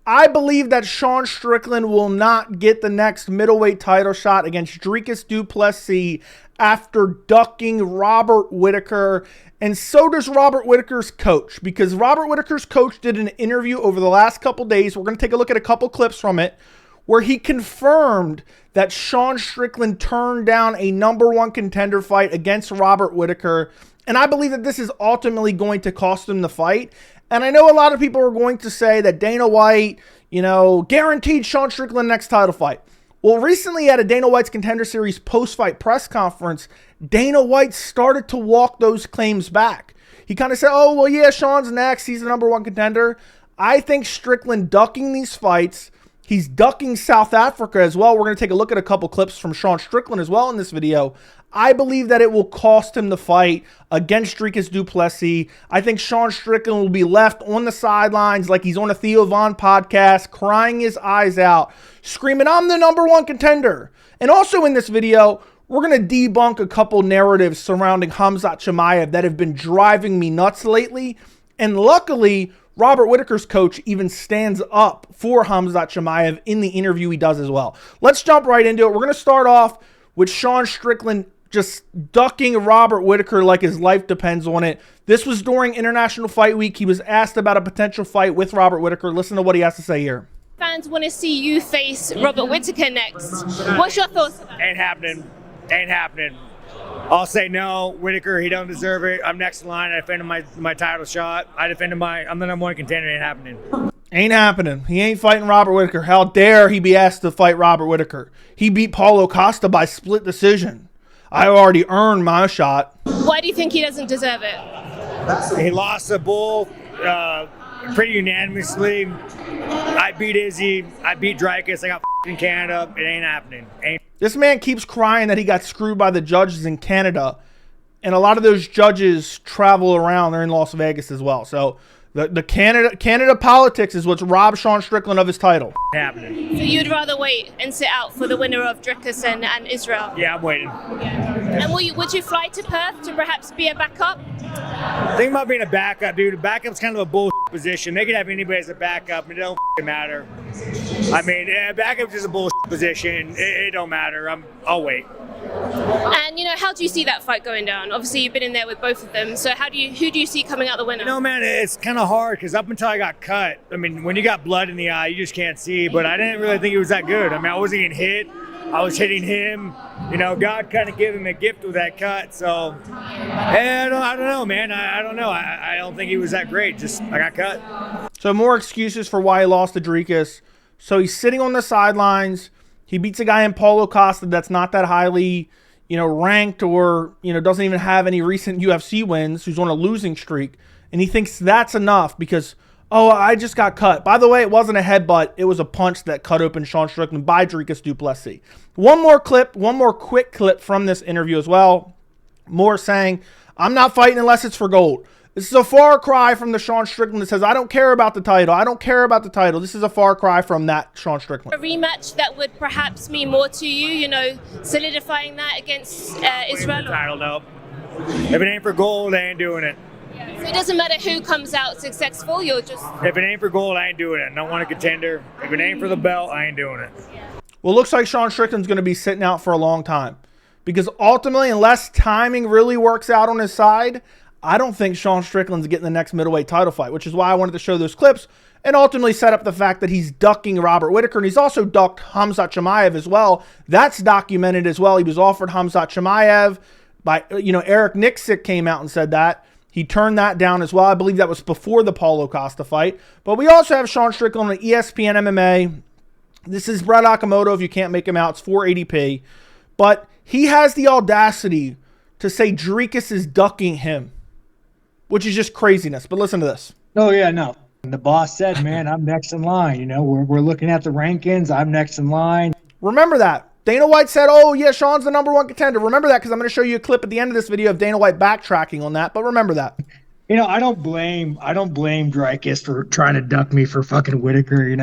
I believe that Sean Strickland will not get the next middleweight title shot against Dricus Du Plessis after ducking Robert Whittaker. And so does Robert Whittaker's coach, because Robert Whittaker's coach did an interview over the last couple days. We're going to take a look at a couple clips from it, where he confirmed that Sean Strickland turned down a #1 contender fight against Robert Whittaker. And I believe that this is ultimately going to cost him the fight. And I know a lot of people are going to say that Dana White, guaranteed Sean Strickland next title fight. Well, recently at a Dana White's Contender Series post-fight press conference, Dana White started to walk those claims back. He kind of said, oh, well, yeah, Sean's next. He's the #1 contender. I think Strickland ducking these fights. He's ducking South Africa as well. We're going to take a look at a couple clips from Sean Strickland as well in this video. I believe that it will cost him the fight against Dricus Du Plessis. I think Sean Strickland will be left on the sidelines like he's on a Theo Von podcast, crying his eyes out, screaming, I'm the #1 contender. And also in this video, we're going to debunk a couple narratives surrounding Khamzat Chimaev that have been driving me nuts lately. And luckily, Robert Whittaker's coach even stands up for Khamzat Chimaev in the interview he does as well. Let's jump right into it. We're going to start off with Sean Strickland just ducking Robert Whittaker like his life depends on it. This was during International Fight Week. He was asked about a potential fight with Robert Whittaker. Listen to what he has to say here. Fans want to see you face Robert Whittaker next. What's your thoughts on that? Ain't happening. Ain't happening. I'll say no. Whittaker, he don't deserve it. I'm next in line. I defended my title shot. I'm the #1 contender. Ain't happening. Ain't happening. He ain't fighting Robert Whittaker. How dare he be asked to fight Robert Whittaker? He beat Paulo Costa by split decision. I already earned my shot. Why do you think he doesn't deserve it? He lost the bull pretty unanimously. I beat Izzy. I beat Dricus. I got in Canada. It ain't happening. This man keeps crying that he got screwed by the judges in Canada. And a lot of those judges travel around. They're in Las Vegas as well. So the Canada politics is what's robbed Sean Strickland of his title. Happening. So you'd rather wait and sit out for the winner of Dricus and Israel? Yeah, I'm waiting. Yeah. And would you fly to Perth to perhaps be a backup? Think about being a backup, dude. A backup's kind of a bullshit position. They could have anybody as a backup, and it don't matter. I mean, backup's just a bullshit position. It don't matter. I'll wait. And how do you see that fight going down? Obviously, you've been in there with both of them. So who do you see coming out the winner? Man, it's kind of hard because up until I got cut, I mean, when you got blood in the eye, you just can't see. But I didn't really think it was that good. I mean, I wasn't getting hit. I was hitting him. God kind of gave him a gift with that cut. So, I don't know, man. I don't know. I don't think he was that great. Just I got cut. So more excuses for why he lost to Dricus. So he's sitting on the sidelines. He beats a guy in Paulo Costa that's not that highly, ranked or, doesn't even have any recent UFC wins, who's on a losing streak. And he thinks that's enough because, oh, I just got cut. By the way, it wasn't a headbutt. It was a punch that cut open Sean Strickland by Dricus Du Plessis. One more quick clip from this interview as well. Moore saying, I'm not fighting unless it's for gold. This is a far cry from the Sean Strickland that says, I don't care about the title. I don't care about the title. This is a far cry from that Sean Strickland. A rematch that would perhaps mean more to you, solidifying that against Israel? Title, no. If it ain't for gold, I ain't doing it. So it doesn't matter who comes out successful, you're just... If it ain't for gold, I ain't doing it. I don't want a contender. If it ain't for the belt, I ain't doing it. Well, it looks like Sean Strickland's going to be sitting out for a long time. Because ultimately, unless timing really works out on his side, I don't think Sean Strickland's getting the next middleweight title fight, which is why I wanted to show those clips and ultimately set up the fact that he's ducking Robert Whittaker, and he's also ducked Khamzat Chimaev as well. That's documented as well. He was offered Khamzat Chimaev by, Eric Nixick came out and said that. He turned that down as well. I believe that was before the Paulo Costa fight. But we also have Sean Strickland on ESPN MMA. This is Brett Okamoto. If you can't make him out, it's 480p. But he has the audacity to say Dricus is ducking him, which is just craziness. But listen to this. Oh, yeah, no. The boss said, man, I'm next in line. We're looking at the rankings. I'm next in line. Remember that. Dana White said, oh, yeah, Sean's the #1 contender. Remember that because I'm going to show you a clip at the end of this video of Dana White backtracking on that. But remember that. I don't blame Dricus for trying to duck me for fucking Whittaker,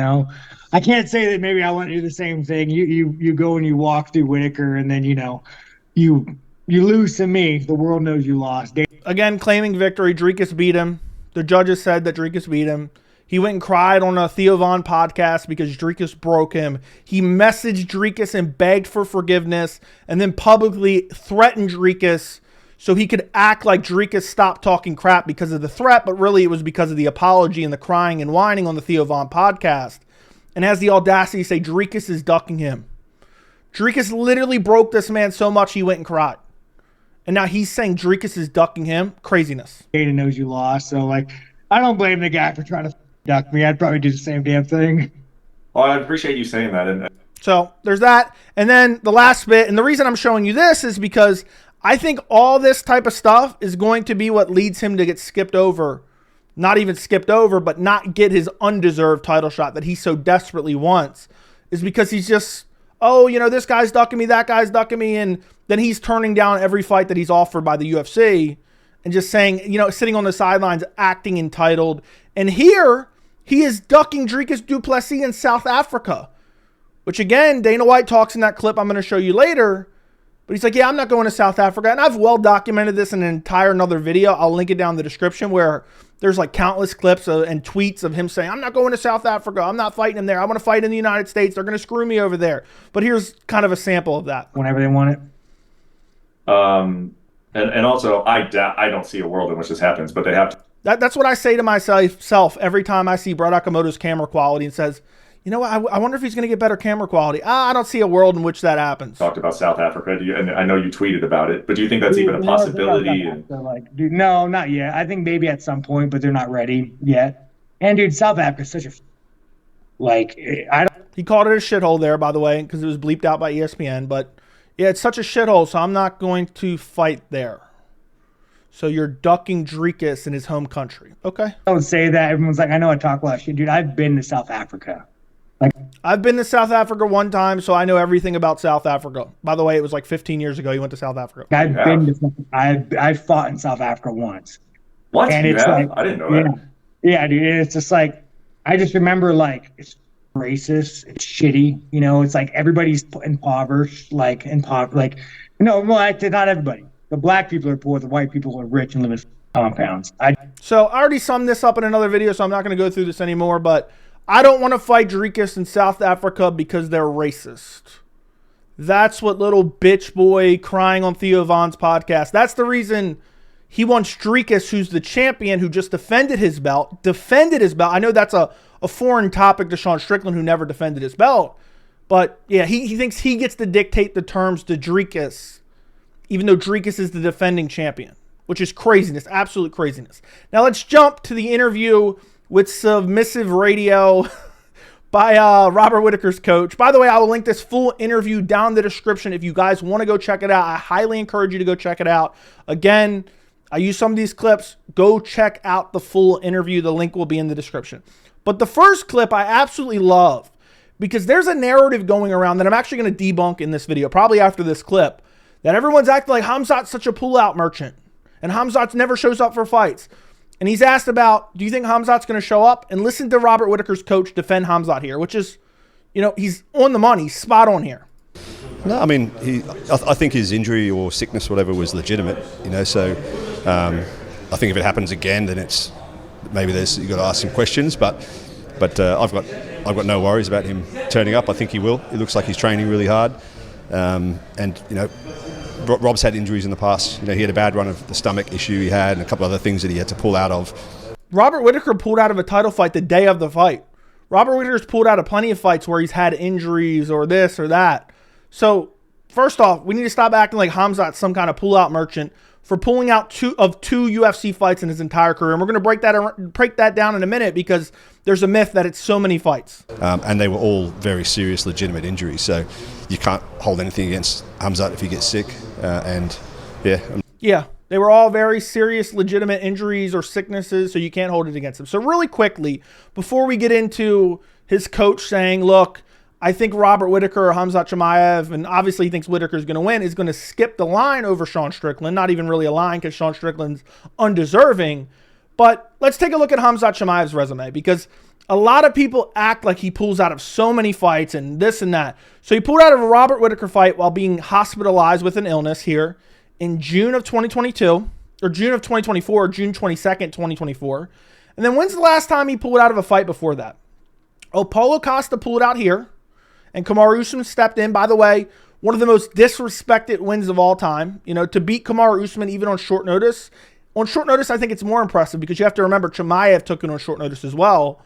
I can't say that maybe I want to do the same thing. You go and you walk through Whittaker and then, you lose to me. The world knows you lost. Again, claiming victory. Dricus beat him. The judges said that Dricus beat him. He went and cried on a Theo Von podcast because Dricus broke him. He messaged Dricus and begged for forgiveness and then publicly threatened Dricus so he could act like Dricus stopped talking crap because of the threat, but really it was because of the apology and the crying and whining on the Theo Von podcast. And has the audacity to say Dricus is ducking him. Dricus literally broke this man so much he went and cried. And now he's saying Dricus is ducking him. Craziness. Dana knows you lost, so like I don't blame the guy for trying to duck me. I'd probably do the same damn thing. Well, I appreciate you saying that. And so there's that. And then the last bit, and the reason I'm showing you this is because I think all this type of stuff is going to be what leads him to get skipped over. Not even skipped over, but not get his undeserved title shot that he so desperately wants. Is because he's just, oh, you know, this guy's ducking me, that guy's ducking me, and then he's turning down every fight that he's offered by the UFC and just saying, you know, sitting on the sidelines, acting entitled. And here, he is ducking Dricus Du Plessis in South Africa, which again, Dana White talks in that clip I'm going to show you later. But he's like, yeah, I'm not going to South Africa. And I've well documented this in an entire another video. I'll link it down in the description where there's like countless clips and tweets of him saying, I'm not going to South Africa. I'm not fighting him there. I want to fight in the United States. They're going to screw me over there. But here's kind of a sample of that. Whenever they want it. And also, I don't see a world in which this happens, but they have to. That's what I say to myself every time I see Brad Okamoto's camera quality and says, you know what, I wonder if he's going to get better camera quality. I don't see a world in which that happens. Talked about South Africa, and I know you tweeted about it, but do you think that's even a possibility? Dude, no, not yet. I think maybe at some point, but they're not ready yet. And dude, South Africa is such a He called it a shithole there, by the way, because it was bleeped out by ESPN. But yeah, it's such a shithole, so I'm not going to fight there. So you're ducking Dricus in his home country. Okay. Don't say that. Everyone's like, I know I talk a lot of shit. Dude, I've been to South Africa. I've been to South Africa one time, so I know everything about South Africa. By the way, it was like 15 years ago you went to South Africa. I've fought in South Africa once. What? And it's like, I didn't know that. Yeah, dude. And it's just like, I just remember like, it's racist, it's shitty, you know, it's like everybody's impoverished, not everybody. The black people are poor, the white people are rich and live in compounds. So I already summed this up in another video, so I'm not going to go through this anymore, but I don't want to fight Dricus in South Africa because they're racist. That's what little bitch boy crying on Theo Von's podcast. That's the reason he wants Dricus, who's the champion, who just defended his belt. I know that's a foreign topic to Sean Strickland, who never defended his belt. But yeah, he thinks he gets to dictate the terms to Dricus, even though Dricus is the defending champion, which is craziness, absolute craziness. Now let's jump to the interview with Submissive Radio by Robert Whittaker's coach. By the way, I will link this full interview down in the description if you guys want to go check it out. I highly encourage you to go check it out. Again, I use some of these clips. Go check out the full interview. The link will be in the description. But the first clip I absolutely love because there's a narrative going around that I'm actually going to debunk in this video, probably after this clip, that everyone's acting like Khamzat's such a pullout merchant and Khamzat never shows up for fights. And he's asked about, do you think Khamzat's going to show up? And listen to Robert Whittaker's coach defend Khamzat here, which is, you know, he's on the money, spot on here. No, I mean, I think his injury or sickness, whatever, was legitimate, you know, so I think if it happens again, then it's, maybe you've got to ask some questions, but I've got no worries about him turning up. I think he will. It looks like he's training really hard. And, you know, Rob's had injuries in the past. You know, he had a bad run of the stomach issue he had and a couple other things that he had to pull out of. Robert Whittaker pulled out of a title fight the day of the fight. Robert Whittaker's pulled out of plenty of fights where he's had injuries or this or that. So, first off, we need to stop acting like Khamzat's some kind of pull-out merchant for pulling out two UFC fights in his entire career. And we're going to break that down in a minute because there's a myth that it's so many fights. And they were all very serious, legitimate injuries. So you can't hold anything against Khamzat if he gets sick. Yeah, they were all very serious, legitimate injuries or sicknesses, so you can't hold it against him. So really quickly, before we get into his coach saying, look, I think Robert Whittaker or Khamzat Chimaev, and obviously he thinks Whittaker's going to win, is going to skip the line over Sean Strickland. Not even really a line because Sean Strickland's undeserving. But let's take a look at Khamzat Chimaev's resume because a lot of people act like he pulls out of so many fights and this and that. So he pulled out of a Robert Whittaker fight while being hospitalized with an illness here in June of 2022, or June of 2024, June 22nd, 2024. And then when's the last time he pulled out of a fight before that? Oh, Paulo Costa pulled out here, and Kamaru Usman stepped in. By the way, one of the most disrespected wins of all time. You know, to beat Kamaru Usman even on short notice. On short notice, I think it's more impressive because you have to remember Chimaev took it on short notice as well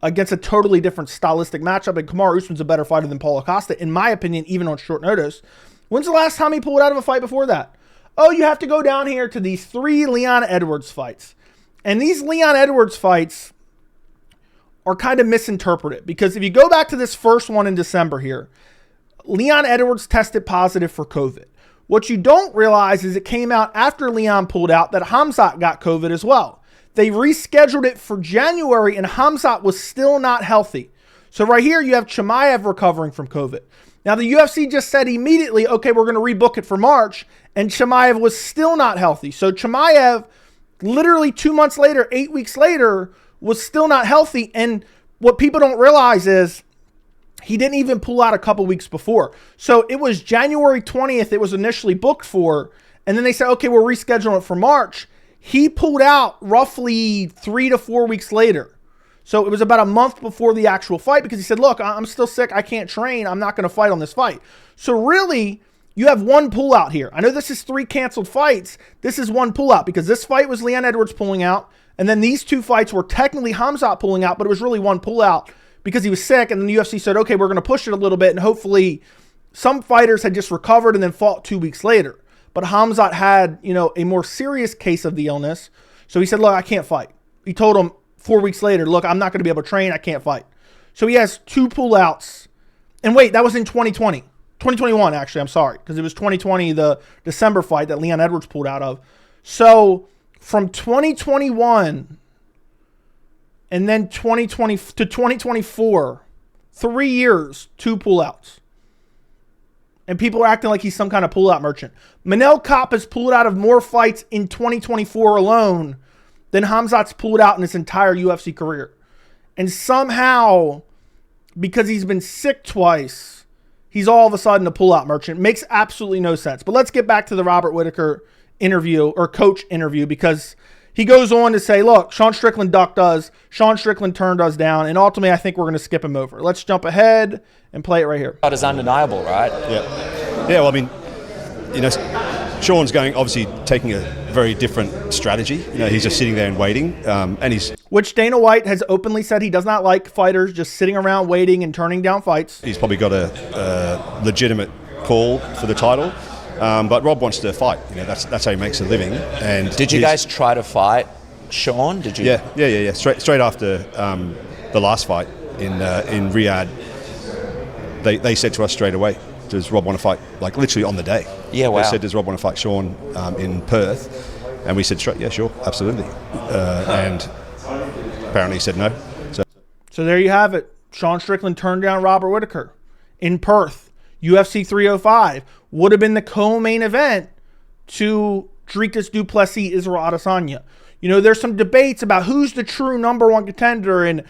against a totally different stylistic matchup, and Kamaru Usman's a better fighter than Paulo Costa, in my opinion, even on short notice. When's the last time he pulled out of a fight before that? Oh, you have to go down here to these 3 Leon Edwards fights. And these Leon Edwards fights are kind of misinterpreted because if you go back to this first one in December here, Leon Edwards tested positive for COVID. What you don't realize is it came out after Leon pulled out that Khamzat got COVID as well. They rescheduled it for January and Khamzat was still not healthy. So right here you have Chimaev recovering from COVID. Now the UFC just said immediately, okay, we're going to rebook it for March, and Chimaev was still not healthy. So Chimaev, literally 2 months later, 8 weeks later, was still not healthy. And what people don't realize is he didn't even pull out a couple weeks before. So it was January 20th it was initially booked for, and then they said, okay, we're rescheduling it for March. He pulled out roughly 3 to 4 weeks later. So it was about a month before the actual fight because he said, look, I'm still sick. I can't train. I'm not going to fight on this fight. So really, you have one pullout here. I know this is 3 canceled fights. This is one pullout because this fight was Leon Edwards pulling out. And then these 2 fights were technically Khamzat pulling out, but it was really one pullout because he was sick. And then the UFC said, okay, we're going to push it a little bit. And hopefully some fighters had just recovered and then fought 2 weeks later. But Khamzat had, you know, a more serious case of the illness. So he said, look, I can't fight. He told him 4 weeks later, look, I'm not going to be able to train. I can't fight. So he has 2 pullouts. And wait, that was in 2020. 2021, actually, I'm sorry. Because it was 2020, the December fight that Leon Edwards pulled out of. So from 2021 and then 2020 to 2024, 3 years, 2 pullouts. And people are acting like he's some kind of pullout merchant. Manel Kape has pulled out of more fights in 2024 alone than Khamzat's pulled out in his entire UFC career. And somehow, because he's been sick twice, he's all of a sudden a pullout merchant. Makes absolutely no sense. But let's get back to the Robert Whittaker interview, or coach interview, because he goes on to say, look, Sean Strickland ducked us. Sean Strickland turned us down. And ultimately, I think we're going to skip him over. Let's jump ahead and play it right here. That is undeniable, right? Yeah. Yeah, well, I mean, you know, Sean's obviously taking a very different strategy. You know, he's just sitting there and waiting. And he's... Which Dana White has openly said he does not like fighters just sitting around waiting and turning down fights. He's probably got a legitimate call for the title. But Rob wants to fight. You know, that's how he makes a living. And did you guys try to fight Sean? Did you? Yeah. Straight after the last fight in Riyadh, they said to us straight away, does Rob want to fight? Like literally on the day. Yeah, wow. They said, does Rob want to fight Sean in Perth? And we said straight, yeah, sure, absolutely. And apparently he said no. So there you have it. Sean Strickland turned down Robert Whittaker in Perth. UFC 305 would have been the co-main event to Dricus Du Plessis, Israel Adesanya. You know, there's some debates about who's the true number 1 contender, and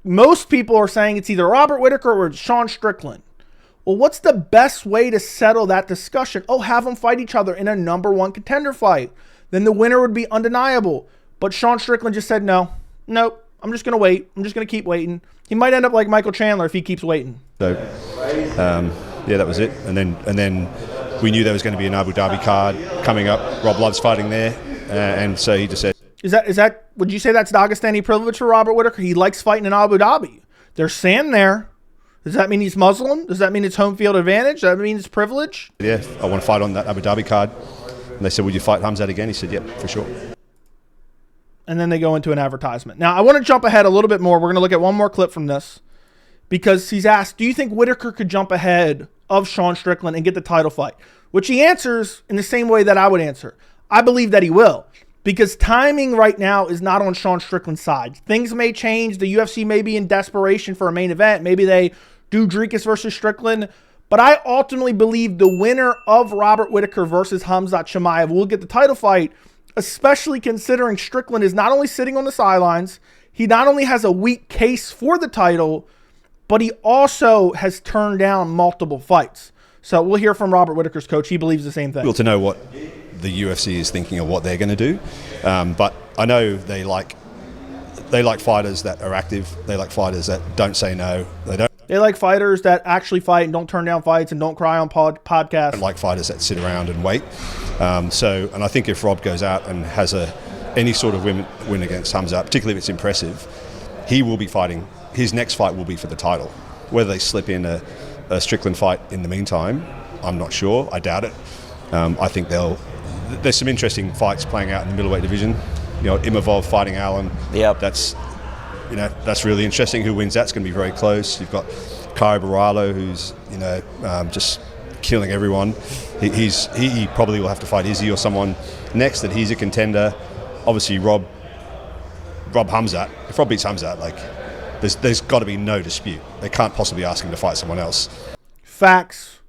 most people are saying it's either Robert Whittaker or it's Sean Strickland. Well, what's the best way to settle that discussion? Oh, have them fight each other in a number 1 contender fight. Then the winner would be undeniable. But Sean Strickland just said, nope, I'm just going to wait. I'm just going to keep waiting. He might end up like Michael Chandler if he keeps waiting. So, yeah, that was it. And then we knew there was going to be an Abu Dhabi card coming up. Rob loves fighting there. And so he just said... Is that? Would you say that's Dagestani privilege for Robert Whittaker? He likes fighting in Abu Dhabi. There's sand there. Does that mean he's Muslim? Does that mean it's home field advantage? Does that mean it's privilege? Yeah, I want to fight on that Abu Dhabi card. And they said, would you fight Khamzat again? He said, yep, for sure. And then they go into an advertisement. Now, I want to jump ahead a little bit more. We're going to look at one more clip from this because he's asked, do you think Whittaker could jump ahead of Sean Strickland and get the title fight? Which he answers in the same way that I would answer. I believe that he will. Because timing right now is not on Sean Strickland's side. Things may change. The UFC may be in desperation for a main event. Maybe they do Dricus versus Strickland. But I ultimately believe the winner of Robert Whittaker versus Khamzat Chimaev will get the title fight, especially considering Strickland is not only sitting on the sidelines, he not only has a weak case for the title, but he also has turned down multiple fights. So we'll hear from Robert Whittaker's coach. He believes the same thing. Well, to know what the UFC is thinking of what they're going to do. But I know they like they like fighters that are active. They like fighters that don't say no. They like fighters that actually fight and don't turn down fights and don't cry on podcasts. Don't like fighters that sit around and wait. And I think if Rob goes out and has any sort of win against Khamzat, particularly if it's impressive, he will be fighting. His next fight will be for the title. Whether they slip in a Strickland fight in the meantime, I'm not sure. I doubt it. I think there's some interesting fights playing out in the middleweight division. Imavov fighting Allen. Yep. That's really interesting. Who wins that's going to be very close. You've got Caio Borralho, who's just killing everyone. He probably will have to fight Izzy or someone next. That he's a contender. Obviously, Rob Khamzat. If Rob beats Khamzat, there's got to be no dispute. They can't possibly ask him to fight someone else. Facts.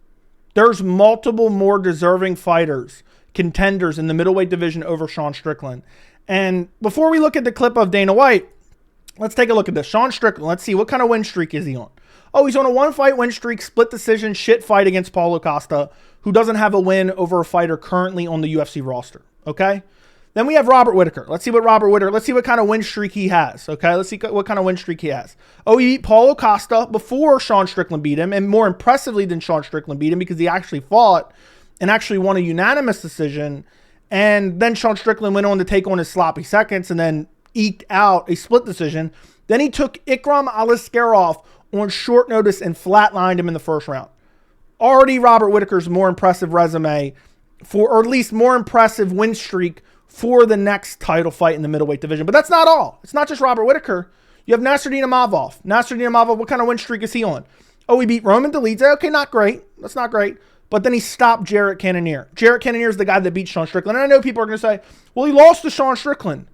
There's multiple more deserving fighters, contenders in the middleweight division over Sean Strickland. And before we look at the clip of Dana White, let's take a look at this. Sean Strickland, let's see, what kind of win streak is he on? Oh, he's on a 1-fight win streak, split decision, shit fight against Paulo Costa, who doesn't have a win over a fighter currently on the UFC roster, okay? Then we have Robert Whittaker. Let's see what kind of win streak he has, okay? Let's see what kind of win streak he has. Oh, he beat Paulo Costa before Sean Strickland beat him, and more impressively than Sean Strickland beat him because he actually fought and actually won a unanimous decision. And then Sean Strickland went on to take on his sloppy seconds and then eked out a split decision. Then he took Ikram Aliskerov on short notice and flatlined him in the first round. Already Robert Whittaker's more impressive resume or at least more impressive win streak for the next title fight in the middleweight division. But that's not all. It's not just Robert Whittaker. You have Nasruddin Imavov. Nasruddin Imavov, what kind of win streak is he on? Oh, he beat Roman Dolidze. Okay, not great. That's not great. But then he stopped Jarrett Cannonier. Jarrett Cannonier is the guy that beat Sean Strickland. And I know people are going to say, well, he lost to Sean Strickland.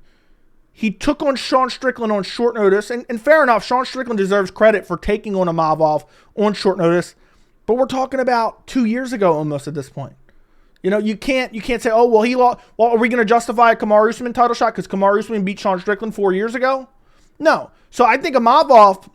He took on Sean Strickland on short notice. And fair enough, Sean Strickland deserves credit for taking on Imavov on short notice. But we're talking about 2 years ago almost at this point. You can't say, oh, well, he lost. Well, are we going to justify a Kamaru Usman title shot because Kamaru Usman beat Sean Strickland 4 years ago? No. So I think Imavov,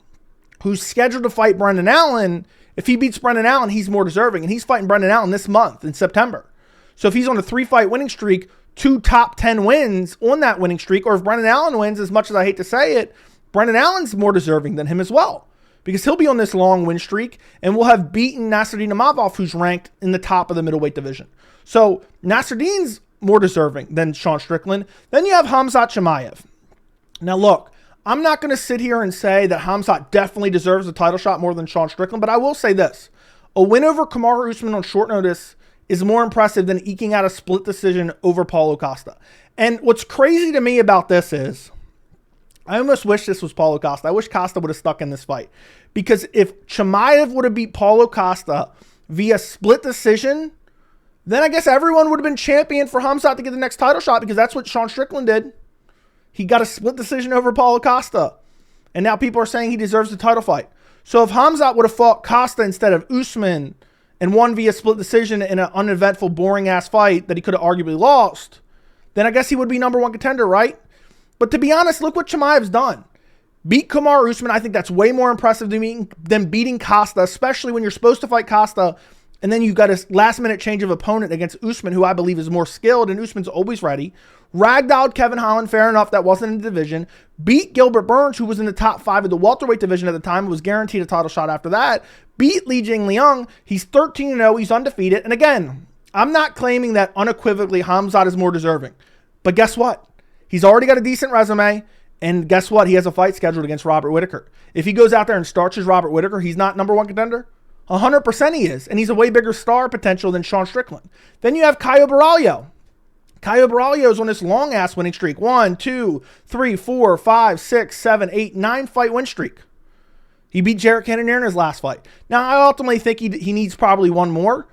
who's scheduled to fight Brendan Allen, if he beats Brendan Allen, he's more deserving. And he's fighting Brendan Allen this month in September. So if he's on a 3-fight winning streak, 2 top 10 wins on that winning streak, or if Brendan Allen wins, as much as I hate to say it, Brendan Allen's more deserving than him as well. Because he'll be on this long win streak, and we'll have beaten Nasruddin Imavov, who's ranked in the top of the middleweight division. So Nasruddin's more deserving than Sean Strickland. Then you have Khamzat Chimaev. Now look, I'm not going to sit here and say that Khamzat definitely deserves a title shot more than Sean Strickland, but I will say this. A win over Kamaru Usman on short notice is more impressive than eking out a split decision over Paulo Costa. And what's crazy to me about this is, I almost wish this was Paulo Costa. I wish Costa would have stuck in this fight. Because if Chimaev would have beat Paulo Costa via split decision, then I guess everyone would have been champion for Khamzat to get the next title shot, because that's what Sean Strickland did. He got a split decision over Paulo Costa. And now people are saying he deserves the title fight. So if Khamzat would have fought Costa instead of Usman and won via split decision in an uneventful, boring-ass fight that he could have arguably lost, then I guess he would be number one contender, right? But to be honest, look what Chimaev's done. Beat Kamaru Usman. I think that's way more impressive than beating Costa, especially when you're supposed to fight Costa and then you got a last-minute change of opponent against Usman, who I believe is more skilled, and Usman's always ready. Ragdolled Kevin Holland, fair enough, that wasn't in the division. Beat Gilbert Burns, who was in the top 5 of the welterweight division at the time, was guaranteed a title shot after that. Beat Li Jingliang. He's 13-0. He's undefeated. And again, I'm not claiming that unequivocally Khamzat is more deserving. But guess what? He's already got a decent resume. And guess what? He has a fight scheduled against Robert Whittaker. If he goes out there and starches Robert Whittaker, he's not number one contender? 100% he is. And he's a way bigger star potential than Sean Strickland. Then you have Caio Borralho. Caio Borralho is on this long-ass winning streak. 1, 2, 3, 4, 5, 6, 7, 8, 9 fight win streak. He beat Jarrett Cannonier in his last fight. Now, I ultimately think he needs probably one more.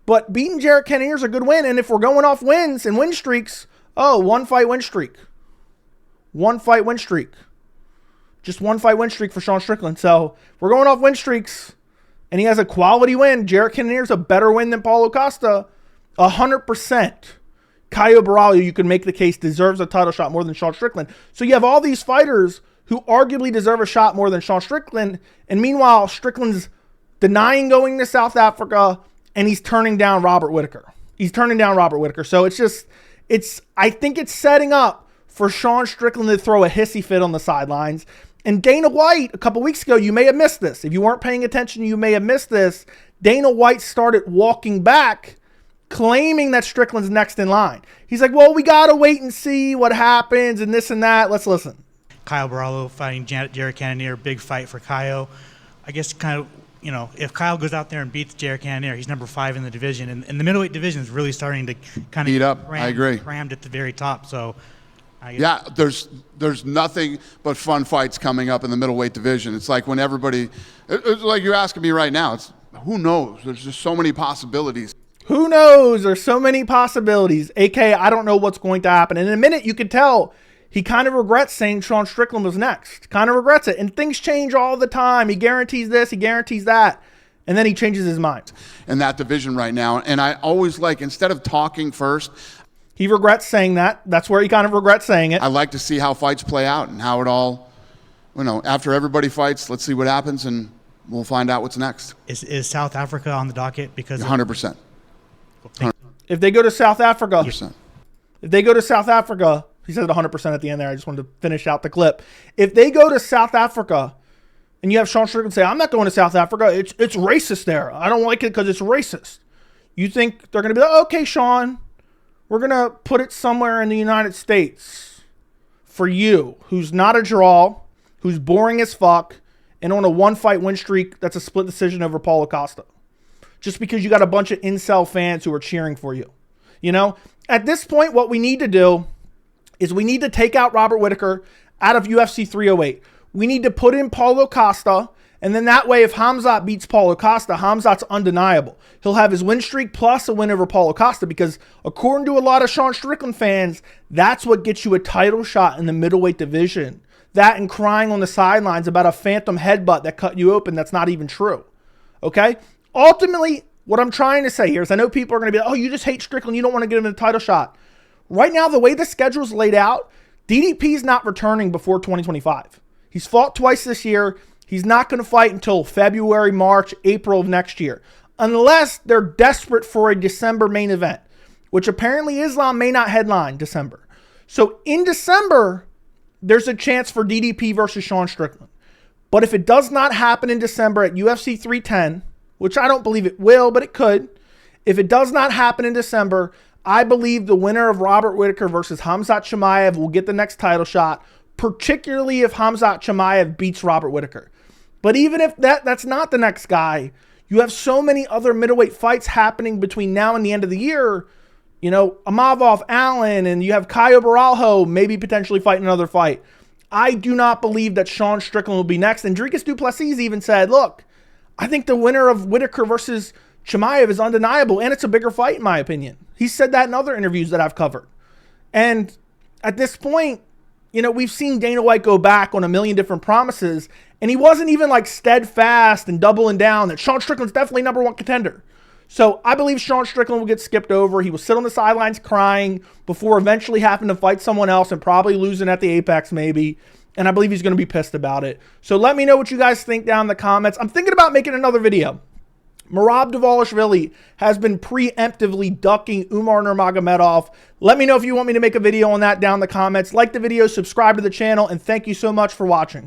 But beating Jarrett Cannonier is a good win. And if we're going off wins and win streaks, 1 fight win streak. 1 fight win streak. Just 1 fight win streak for Sean Strickland. So we're going off win streaks. And he has a quality win. Jarrett Cannonier is a better win than Paulo Costa. 100%. Caio Borralho, you can make the case, deserves a title shot more than Sean Strickland. So you have all these fighters who arguably deserve a shot more than Sean Strickland. And meanwhile, Strickland's denying going to South Africa, and he's turning down Robert Whittaker. So I think it's setting up for Sean Strickland to throw a hissy fit on the sidelines. And Dana White, a couple weeks ago, you may have missed this. If you weren't paying attention, you may have missed this. Dana White started walking back, claiming that Strickland's next in line. He's like, well, we got to wait and see what happens and this and that. Let's listen. Kyle Barallo fighting Jared Cannonier, big fight for Kyle. I guess kind of, you know, if Kyle goes out there and beats Jared Cannonier, he's number 5 in the division. And the middleweight division is really starting to kind of heat up. I agree. Crammed at the very top. So, yeah, there's nothing but fun fights coming up in the middleweight division. It's like when everybody, it's like you're asking me right now. It's who knows? There's just so many possibilities. Who knows? There's so many possibilities. AK, I don't know what's going to happen. And in a minute, you could tell he kind of regrets saying Sean Strickland was next. Kind of regrets it. And things change all the time. He guarantees this, he guarantees that. And then he changes his mind. In that division right now. And I always like, instead of talking first, he regrets saying that. That's where he kind of regrets saying it. I like to see how fights play out and how it all, you know, after everybody fights, let's see what happens and we'll find out what's next. Is South Africa on the docket? Because 100%. If they go to South Africa, 100%. If they go to South Africa, he said 100% at the end there. I just wanted to finish out the clip. If they go to South Africa and you have Sean Strickland say, I'm not going to South Africa. It's racist there. I don't like it because it's racist. You think they're going to be like, okay, Sean, we're going to put it somewhere in the United States for you, who's not a draw, who's boring as fuck, and on a 1-fight win streak that's a split decision over Paulo Costa. Just because you got a bunch of incel fans who are cheering for you. You know, at this point, what we need to do is we need to take out Robert Whittaker out of UFC 308. We need to put in Paulo Costa, and then that way, if Khamzat beats Paulo Costa, Khamzat's undeniable. He'll have his win streak plus a win over Paulo Costa because according to a lot of Sean Strickland fans, that's what gets you a title shot in the middleweight division. That and crying on the sidelines about a phantom headbutt that cut you open that's not even true. Okay? Ultimately, what I'm trying to say here is I know people are going to be like, oh, you just hate Strickland. You don't want to give him a title shot. Right now, the way the schedule's laid out, DDP's not returning before 2025. He's fought twice this year. He's not going to fight until February, March, April of next year. Unless they're desperate for a December main event, which apparently Islam may not headline December. So in December, there's a chance for DDP versus Sean Strickland. But if it does not happen in December at UFC 310, which I don't believe it will, but it could. If it does not happen in December, I believe the winner of Robert Whittaker versus Khamzat Chimaev will get the next title shot, particularly if Khamzat Chimaev beats Robert Whittaker. But even if that's not the next guy, you have so many other middleweight fights happening between now and the end of the year. You know, Amavov, Allen, and you have Caio Baralho maybe potentially fighting another fight. I do not believe that Sean Strickland will be next. And Dricus Du Plessis even said, look, I think the winner of Whittaker versus Chimaev is undeniable, and it's a bigger fight in my opinion. He said that in other interviews that I've covered. And at this point, you know, we've seen Dana White go back on a million different promises, and he wasn't even like steadfast and doubling down that Sean Strickland's definitely number 1 contender. So I believe Sean Strickland will get skipped over. He will sit on the sidelines crying before eventually having to fight someone else and probably losing at the Apex maybe. And I believe he's going to be pissed about it. So let me know what you guys think down in the comments. I'm thinking about making another video. Merab Dvalishvili has been preemptively ducking Umar Nurmagomedov. Let me know if you want me to make a video on that down in the comments. Like the video, subscribe to the channel, and thank you so much for watching.